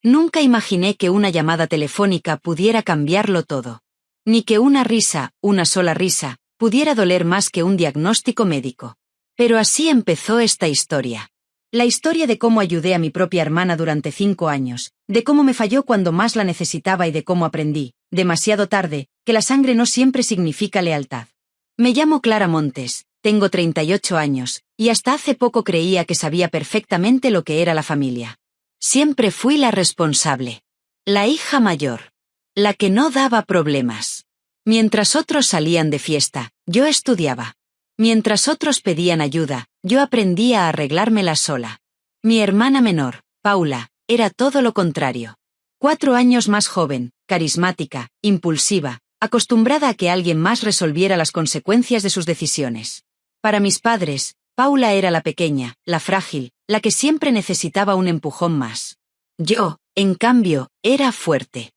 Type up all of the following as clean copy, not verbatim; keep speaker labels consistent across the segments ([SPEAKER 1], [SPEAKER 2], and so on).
[SPEAKER 1] Nunca imaginé que una llamada telefónica pudiera cambiarlo todo. Ni que una risa, una sola risa, pudiera doler más que un diagnóstico médico. Pero así empezó esta historia. La historia de cómo ayudé a mi propia hermana durante 5 años, de cómo me falló cuando más la necesitaba y de cómo aprendí, demasiado tarde, que la sangre no siempre significa lealtad. Me llamo Clara Montes, tengo 38 años, y hasta hace poco creía que sabía perfectamente lo que era la familia. Siempre fui la responsable. La hija mayor. La que no daba problemas. Mientras otros salían de fiesta, yo estudiaba. Mientras otros pedían ayuda, yo aprendía a arreglármela sola. Mi hermana menor, Paula, era todo lo contrario. 4 años más joven, carismática, impulsiva, acostumbrada a que alguien más resolviera las consecuencias de sus decisiones. Para mis padres, Paula era la pequeña, la frágil, la que siempre necesitaba un empujón más. Yo, en cambio, era fuerte.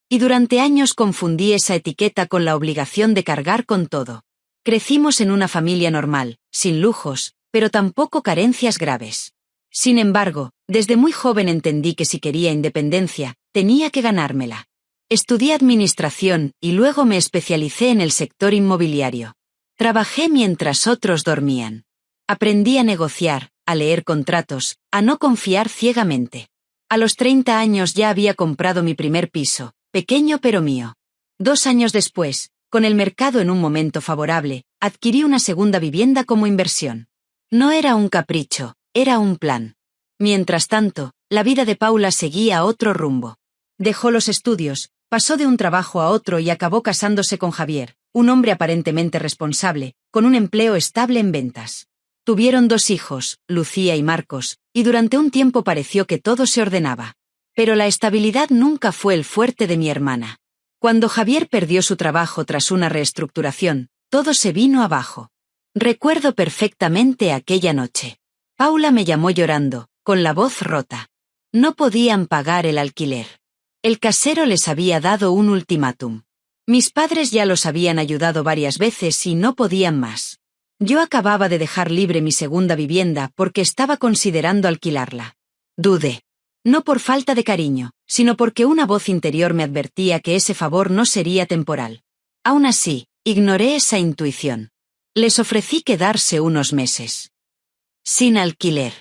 [SPEAKER 1] Y durante años confundí esa etiqueta con la obligación de cargar con todo. Crecimos en una familia normal, sin lujos, pero tampoco carencias graves. Sin embargo, desde muy joven entendí que si quería independencia, tenía que ganármela. Estudié administración y luego me especialicé en el sector inmobiliario. Trabajé mientras otros dormían. Aprendí a negociar, a leer contratos, a no confiar ciegamente. A los 30 años ya había comprado mi primer piso, pequeño pero mío. 2 años después, con el mercado en un momento favorable, adquirí una segunda vivienda como inversión. No era un capricho, era un plan. Mientras tanto, la vida de Paula seguía otro rumbo. Dejó los estudios, pasó de un trabajo a otro y acabó casándose con Javier, un hombre aparentemente responsable, con un empleo estable en ventas. Tuvieron 2 hijos, Lucía y Marcos, y durante un tiempo pareció que todo se ordenaba. Pero la estabilidad nunca fue el fuerte de mi hermana. Cuando Javier perdió su trabajo tras una reestructuración, todo se vino abajo. Recuerdo perfectamente aquella noche. Paula me llamó llorando, con la voz rota. No podían pagar el alquiler. El casero les había dado un ultimátum. Mis padres ya los habían ayudado varias veces y no podían más. Yo acababa de dejar libre mi segunda vivienda porque estaba considerando alquilarla. Dudé. No por falta de cariño, sino porque una voz interior me advertía que ese favor no sería temporal. Aún así, ignoré esa intuición. Les ofrecí quedarse unos meses. Sin alquiler.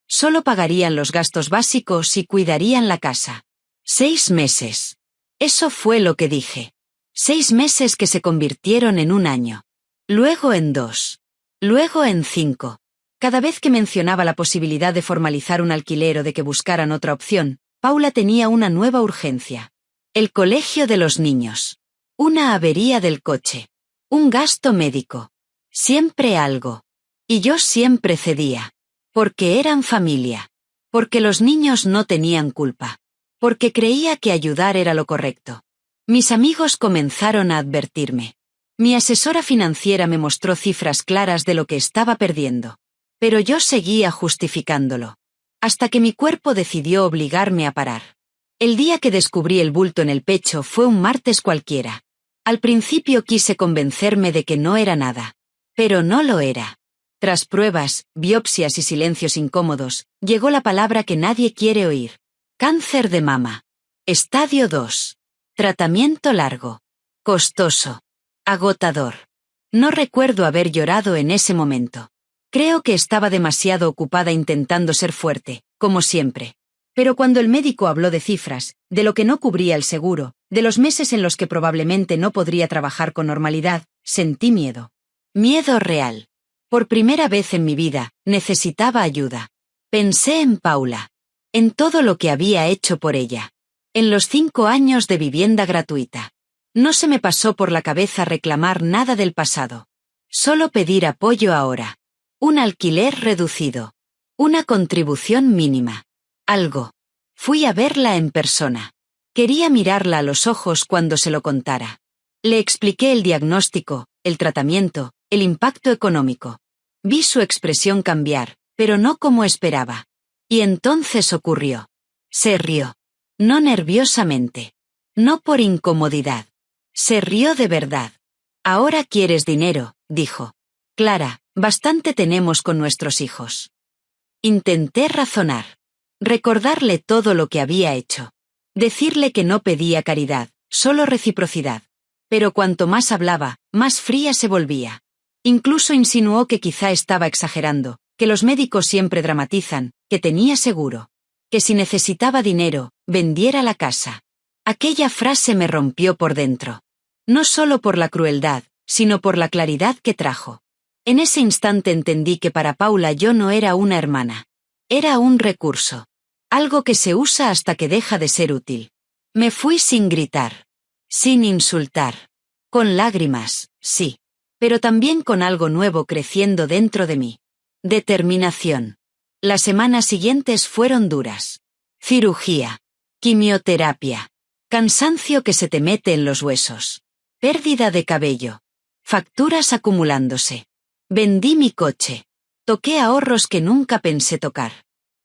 [SPEAKER 1] Solo pagarían los gastos básicos y cuidarían la casa. 6 meses. Eso fue lo que dije. 6 meses que se convirtieron en 1 año. Luego en 2. Luego en 5. Cada vez que mencionaba la posibilidad de formalizar un alquiler o de que buscaran otra opción, Paula tenía una nueva urgencia. El colegio de los niños. Una avería del coche. Un gasto médico. Siempre algo. Y yo siempre cedía. Porque eran familia. Porque los niños no tenían culpa. Porque creía que ayudar era lo correcto. Mis amigos comenzaron a advertirme. Mi asesora financiera me mostró cifras claras de lo que estaba perdiendo. Pero yo seguía justificándolo. Hasta que mi cuerpo decidió obligarme a parar. El día que descubrí el bulto en el pecho fue un martes cualquiera. Al principio quise convencerme de que no era nada. Pero no lo era. Tras pruebas, biopsias y silencios incómodos, llegó la palabra que nadie quiere oír. Cáncer de mama. Estadio 2. Tratamiento largo. Costoso. Agotador. No recuerdo haber llorado en ese momento. Creo que estaba demasiado ocupada intentando ser fuerte, como siempre. Pero cuando el médico habló de cifras, de lo que no cubría el seguro, de los meses en los que probablemente no podría trabajar con normalidad, sentí miedo. Miedo real. Por primera vez en mi vida, necesitaba ayuda. Pensé en Paula. En todo lo que había hecho por ella. En los 5 años de vivienda gratuita. No se me pasó por la cabeza reclamar nada del pasado. Solo pedir apoyo ahora. Un alquiler reducido. Una contribución mínima. Algo. Fui a verla en persona. Quería mirarla a los ojos cuando se lo contara. Le expliqué el diagnóstico, el tratamiento, el impacto económico. Vi su expresión cambiar, pero no como esperaba. Y entonces ocurrió. Se rió. No nerviosamente. No por incomodidad. Se rió de verdad. Ahora quieres dinero, dijo. Clara, bastante tenemos con nuestros hijos. Intenté razonar. Recordarle todo lo que había hecho. Decirle que no pedía caridad, solo reciprocidad. Pero cuanto más hablaba, más fría se volvía. Incluso insinuó que quizá estaba exagerando, que los médicos siempre dramatizan, que tenía seguro. Que si necesitaba dinero, vendiera la casa. Aquella frase me rompió por dentro. No solo por la crueldad, sino por la claridad que trajo. En ese instante entendí que para Paula yo no era una hermana. Era un recurso. Algo que se usa hasta que deja de ser útil. Me fui sin gritar. Sin insultar. Con lágrimas, sí. Pero también con algo nuevo creciendo dentro de mí. Determinación. Las semanas siguientes fueron duras. Cirugía. Quimioterapia. Cansancio que se te mete en los huesos. Pérdida de cabello. Facturas acumulándose. Vendí mi coche. Toqué ahorros que nunca pensé tocar.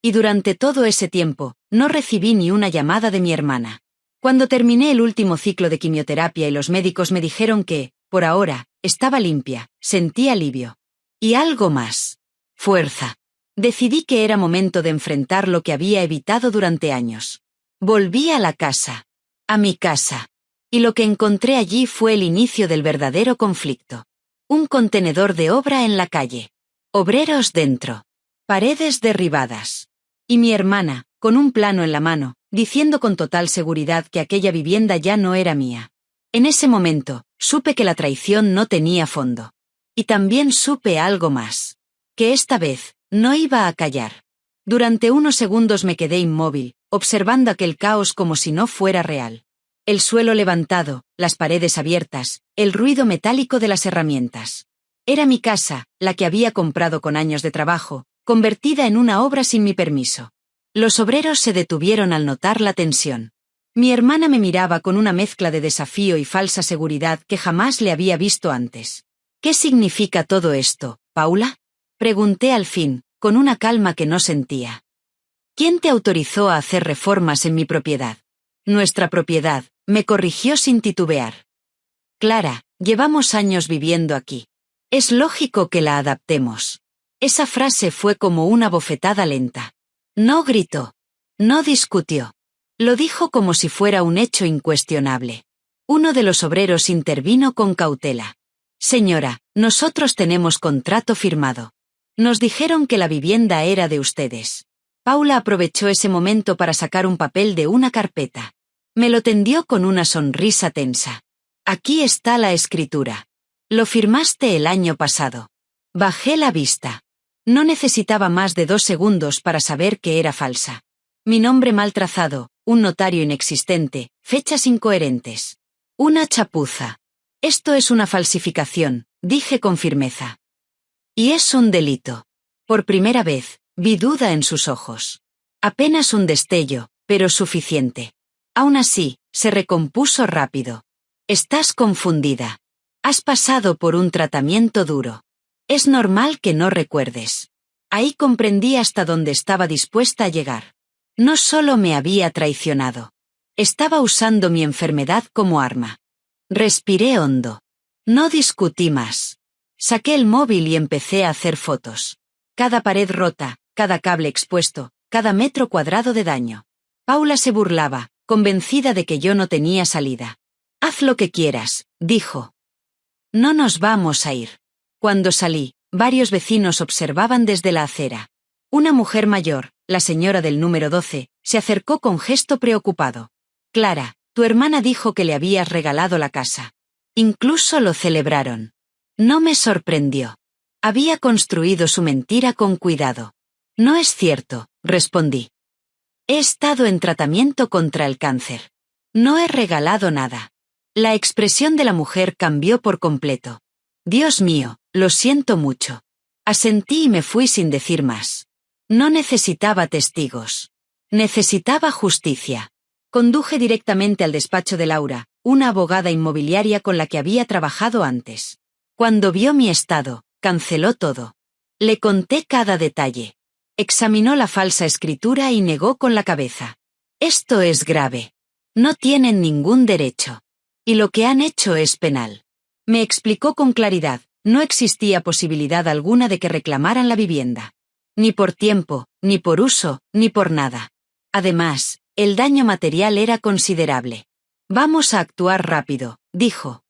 [SPEAKER 1] Y durante todo ese tiempo, no recibí ni una llamada de mi hermana. Cuando terminé el último ciclo de quimioterapia y los médicos me dijeron que, por ahora, estaba limpia, sentí alivio. Y algo más. Fuerza. Decidí que era momento de enfrentar lo que había evitado durante años. Volví a la casa. A mi casa. Y lo que encontré allí fue el inicio del verdadero conflicto. Un contenedor de obra en la calle. Obreros dentro. Paredes derribadas. Y mi hermana, con un plano en la mano, diciendo con total seguridad que aquella vivienda ya no era mía. En ese momento, supe que la traición no tenía fondo. Y también supe algo más. Que esta vez, no iba a callar. Durante unos segundos me quedé inmóvil, observando aquel caos como si no fuera real. El suelo levantado, las paredes abiertas, el ruido metálico de las herramientas. Era mi casa, la que había comprado con años de trabajo, convertida en una obra sin mi permiso. Los obreros se detuvieron al notar la tensión. Mi hermana me miraba con una mezcla de desafío y falsa seguridad que jamás le había visto antes. ¿Qué significa todo esto, Paula? Pregunté al fin, con una calma que no sentía. ¿Quién te autorizó a hacer reformas en mi propiedad? Nuestra propiedad, me corrigió sin titubear. Clara, llevamos años viviendo aquí. Es lógico que la adaptemos. Esa frase fue como una bofetada lenta. No gritó. No discutió. Lo dijo como si fuera un hecho incuestionable. Uno de los obreros intervino con cautela. Señora, nosotros tenemos contrato firmado. Nos dijeron que la vivienda era de ustedes. Paula aprovechó ese momento para sacar un papel de una carpeta. Me lo tendió con una sonrisa tensa. Aquí está la escritura. Lo firmaste el año pasado. Bajé la vista. No necesitaba más de 2 segundos para saber que era falsa. Mi nombre mal trazado, un notario inexistente, fechas incoherentes. Una chapuza. Esto es una falsificación, dije con firmeza. Y es un delito. Por primera vez, vi duda en sus ojos. Apenas un destello, pero suficiente. Aún así, se recompuso rápido. Estás confundida. Has pasado por un tratamiento duro. Es normal que no recuerdes. Ahí comprendí hasta dónde estaba dispuesta a llegar. No solo me había traicionado. Estaba usando mi enfermedad como arma. Respiré hondo. No discutí más. Saqué el móvil y empecé a hacer fotos. Cada pared rota, cada cable expuesto, cada metro cuadrado de daño. Paula se burlaba, convencida de que yo no tenía salida. Haz lo que quieras, dijo. No nos vamos a ir. Cuando salí, varios vecinos observaban desde la acera. Una mujer mayor, la señora del número 12, se acercó con gesto preocupado. Clara, tu hermana dijo que le habías regalado la casa. Incluso lo celebraron. No me sorprendió. Había construido su mentira con cuidado. No es cierto, respondí. He estado en tratamiento contra el cáncer. No he regalado nada. La expresión de la mujer cambió por completo. Dios mío, lo siento mucho. Asentí y me fui sin decir más. No necesitaba testigos. Necesitaba justicia. Conduje directamente al despacho de Laura, una abogada inmobiliaria con la que había trabajado antes. Cuando vio mi estado, canceló todo. Le conté cada detalle. Examinó la falsa escritura y negó con la cabeza. Esto es grave. No tienen ningún derecho. Y lo que han hecho es penal. Me explicó con claridad, no existía posibilidad alguna de que reclamaran la vivienda. Ni por tiempo, ni por uso, ni por nada. Además, el daño material era considerable. Vamos a actuar rápido, dijo.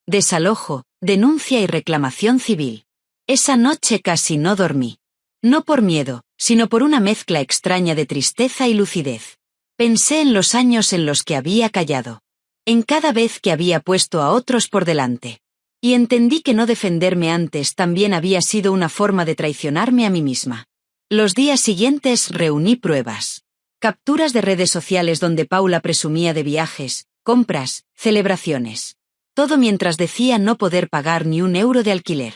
[SPEAKER 1] Desalojo, denuncia y reclamación civil. Esa noche casi no dormí. No por miedo, sino por una mezcla extraña de tristeza y lucidez. Pensé en los años en los que había callado. En cada vez que había puesto a otros por delante. Y entendí que no defenderme antes también había sido una forma de traicionarme a mí misma. Los días siguientes reuní pruebas. Capturas de redes sociales donde Paula presumía de viajes, compras, celebraciones. Todo mientras decía no poder pagar ni un euro de alquiler.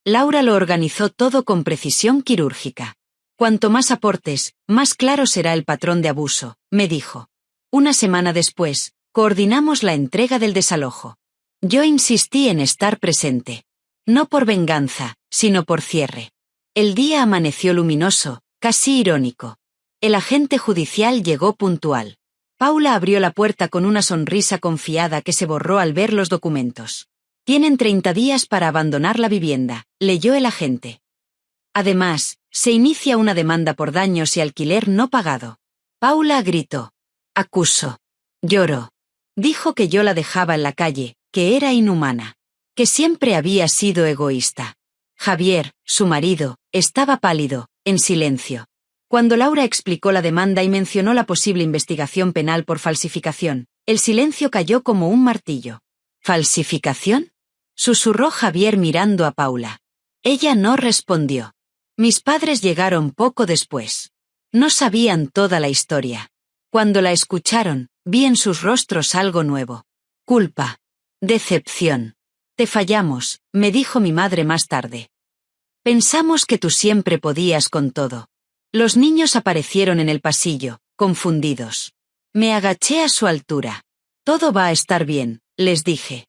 [SPEAKER 1] Laura lo organizó todo con precisión quirúrgica. Cuanto más aportes, más claro será el patrón de abuso, me dijo. Una semana después, coordinamos la entrega del desalojo. Yo insistí en estar presente. No por venganza, sino por cierre. El día amaneció luminoso, casi irónico. El agente judicial llegó puntual. Paula abrió la puerta con una sonrisa confiada que se borró al ver los documentos. Tienen 30 días para abandonar la vivienda, leyó el agente. Además, se inicia una demanda por daños y alquiler no pagado. Paula gritó. Acusó. Lloró. Dijo que yo la dejaba en la calle, que era inhumana. Que siempre había sido egoísta. Javier, su marido, estaba pálido, en silencio. Cuando Laura explicó la demanda y mencionó la posible investigación penal por falsificación, el silencio cayó como un martillo. ¿Falsificación? Susurró Javier mirando a Paula. Ella no respondió. Mis padres llegaron poco después. No sabían toda la historia. Cuando la escucharon, vi en sus rostros algo nuevo. Culpa. Decepción. Te fallamos, me dijo mi madre más tarde. Pensamos que tú siempre podías con todo. Los niños aparecieron en el pasillo, confundidos. Me agaché a su altura. Todo va a estar bien, les dije.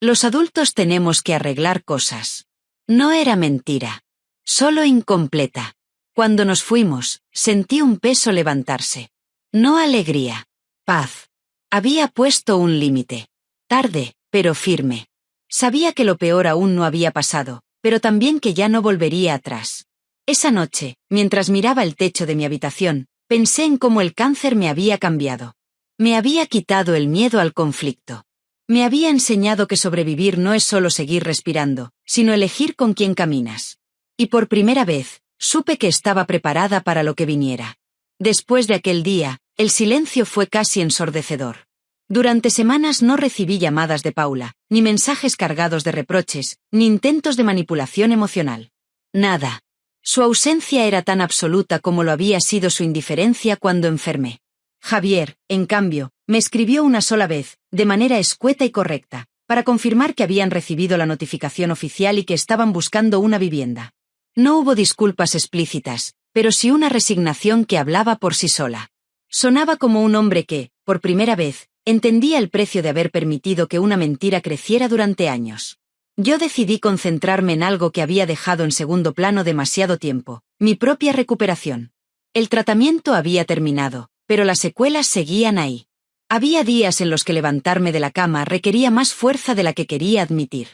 [SPEAKER 1] Los adultos tenemos que arreglar cosas. No era mentira. Solo incompleta. Cuando nos fuimos, sentí un peso levantarse. No alegría. Paz. Había puesto un límite. Tarde, pero firme. Sabía que lo peor aún no había pasado, pero también que ya no volvería atrás. Esa noche, mientras miraba el techo de mi habitación, pensé en cómo el cáncer me había cambiado. Me había quitado el miedo al conflicto. Me había enseñado que sobrevivir no es solo seguir respirando, sino elegir con quién caminas. Y por primera vez, supe que estaba preparada para lo que viniera. Después de aquel día, el silencio fue casi ensordecedor. Durante semanas no recibí llamadas de Paula, ni mensajes cargados de reproches, ni intentos de manipulación emocional. Nada. Su ausencia era tan absoluta como lo había sido su indiferencia cuando enfermé. Javier, en cambio, me escribió una sola vez, de manera escueta y correcta, para confirmar que habían recibido la notificación oficial y que estaban buscando una vivienda. No hubo disculpas explícitas, pero sí una resignación que hablaba por sí sola. Sonaba como un hombre que, por primera vez, entendía el precio de haber permitido que una mentira creciera durante años. Yo decidí concentrarme en algo que había dejado en segundo plano demasiado tiempo, mi propia recuperación. El tratamiento había terminado, pero las secuelas seguían ahí. Había días en los que levantarme de la cama requería más fuerza de la que quería admitir.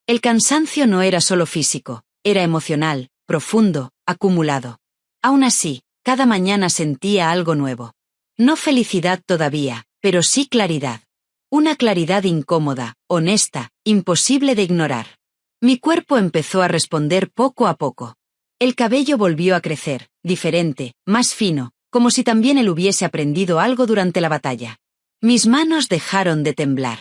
[SPEAKER 1] El cansancio no era solo físico, era emocional, profundo, acumulado. Aún así, cada mañana sentía algo nuevo. No felicidad todavía, pero sí claridad. Una claridad incómoda, honesta, imposible de ignorar. Mi cuerpo empezó a responder poco a poco. El cabello volvió a crecer, diferente, más fino, como si también él hubiese aprendido algo durante la batalla. Mis manos dejaron de temblar.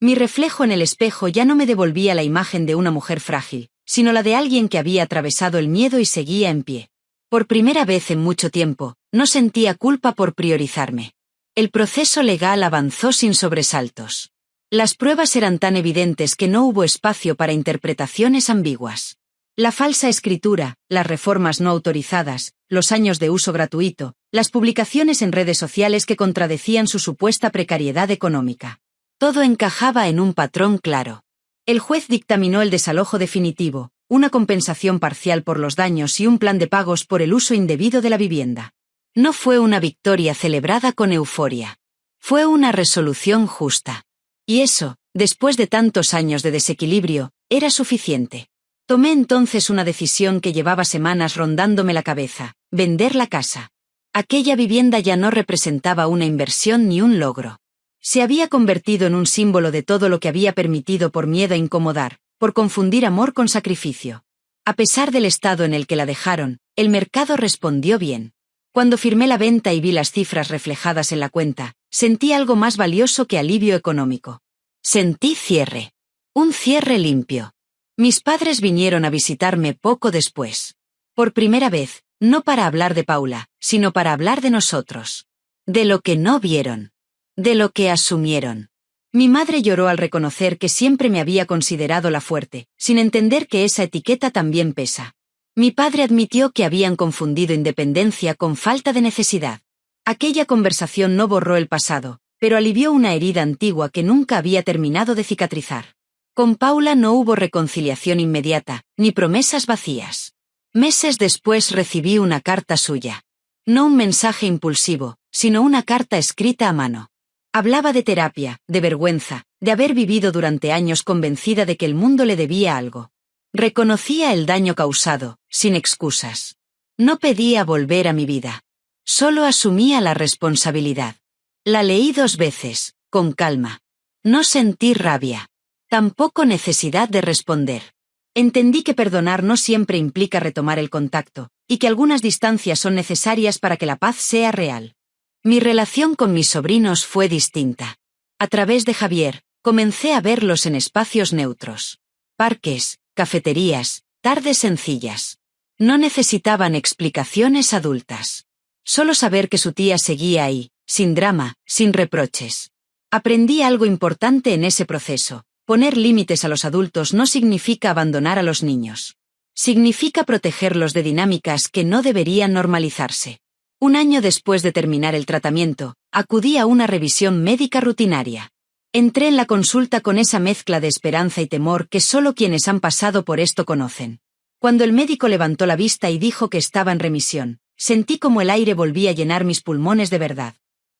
[SPEAKER 1] Mi reflejo en el espejo ya no me devolvía la imagen de una mujer frágil, sino la de alguien que había atravesado el miedo y seguía en pie. Por primera vez en mucho tiempo, no sentía culpa por priorizarme. El proceso legal avanzó sin sobresaltos. Las pruebas eran tan evidentes que no hubo espacio para interpretaciones ambiguas. La falsa escritura, las reformas no autorizadas, los años de uso gratuito, las publicaciones en redes sociales que contradecían su supuesta precariedad económica. Todo encajaba en un patrón claro. El juez dictaminó el desalojo definitivo, una compensación parcial por los daños y un plan de pagos por el uso indebido de la vivienda. No fue una victoria celebrada con euforia. Fue una resolución justa. Y eso, después de tantos años de desequilibrio, era suficiente. Tomé entonces una decisión que llevaba semanas rondándome la cabeza: vender la casa. Aquella vivienda ya no representaba una inversión ni un logro. Se había convertido en un símbolo de todo lo que había permitido por miedo a incomodar, por confundir amor con sacrificio. A pesar del estado en el que la dejaron, el mercado respondió bien. Cuando firmé la venta y vi las cifras reflejadas en la cuenta, sentí algo más valioso que alivio económico. Sentí cierre. Un cierre limpio. Mis padres vinieron a visitarme poco después. Por primera vez, no para hablar de Paula, sino para hablar de nosotros. De lo que no vieron. De lo que asumieron. Mi madre lloró al reconocer que siempre me había considerado la fuerte, sin entender que esa etiqueta también pesa. Mi padre admitió que habían confundido independencia con falta de necesidad. Aquella conversación no borró el pasado, pero alivió una herida antigua que nunca había terminado de cicatrizar. Con Paula no hubo reconciliación inmediata, ni promesas vacías. Meses después recibí una carta suya. No un mensaje impulsivo, sino una carta escrita a mano. Hablaba de terapia, de vergüenza, de haber vivido durante años convencida de que el mundo le debía algo. Reconocía el daño causado, sin excusas. No pedía volver a mi vida. Solo asumía la responsabilidad. La leí 2 veces, con calma. No sentí rabia. Tampoco necesidad de responder. Entendí que perdonar no siempre implica retomar el contacto, y que algunas distancias son necesarias para que la paz sea real. Mi relación con mis sobrinos fue distinta. A través de Javier, comencé a verlos en espacios neutros. Parques, cafeterías, tardes sencillas. No necesitaban explicaciones adultas. Solo saber que su tía seguía ahí, sin drama, sin reproches. Aprendí algo importante en ese proceso: poner límites a los adultos no significa abandonar a los niños. Significa protegerlos de dinámicas que no deberían normalizarse. 1 año después de terminar el tratamiento, acudí a una revisión médica rutinaria. Entré en la consulta con esa mezcla de esperanza y temor que solo quienes han pasado por esto conocen. Cuando el médico levantó la vista y dijo que estaba en remisión, sentí como el aire volvía a llenar mis pulmones de verdad.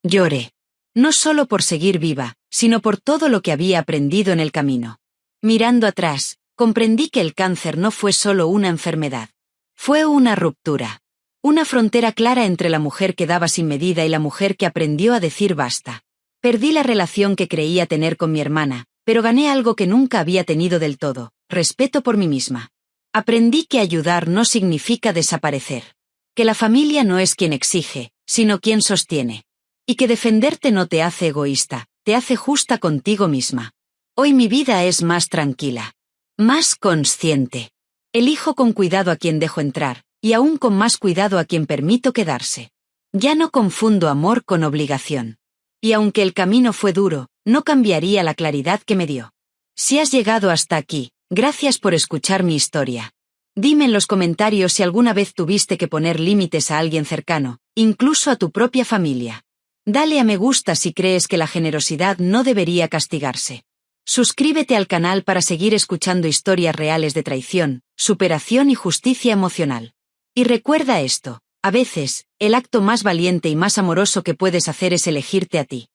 [SPEAKER 1] Lloré. No solo por seguir viva, sino por todo lo que había aprendido en el camino. Mirando atrás, comprendí que el cáncer no fue solo una enfermedad. Fue una ruptura. Una frontera clara entre la mujer que daba sin medida y la mujer que aprendió a decir basta. Perdí la relación que creía tener con mi hermana, pero gané algo que nunca había tenido del todo: respeto por mí misma. Aprendí que ayudar no significa desaparecer. Que la familia no es quien exige, sino quien sostiene. Y que defenderte no te hace egoísta, te hace justa contigo misma. Hoy mi vida es más tranquila. Más consciente. Elijo con cuidado a quien dejo entrar, y aún con más cuidado a quien permito quedarse. Ya no confundo amor con obligación. Y aunque el camino fue duro, no cambiaría la claridad que me dio. Si has llegado hasta aquí, gracias por escuchar mi historia. Dime en los comentarios si alguna vez tuviste que poner límites a alguien cercano, incluso a tu propia familia. Dale a me gusta si crees que la generosidad no debería castigarse. Suscríbete al canal para seguir escuchando historias reales de traición, superación y justicia emocional. Y recuerda esto: a veces, el acto más valiente y más amoroso que puedes hacer es elegirte a ti.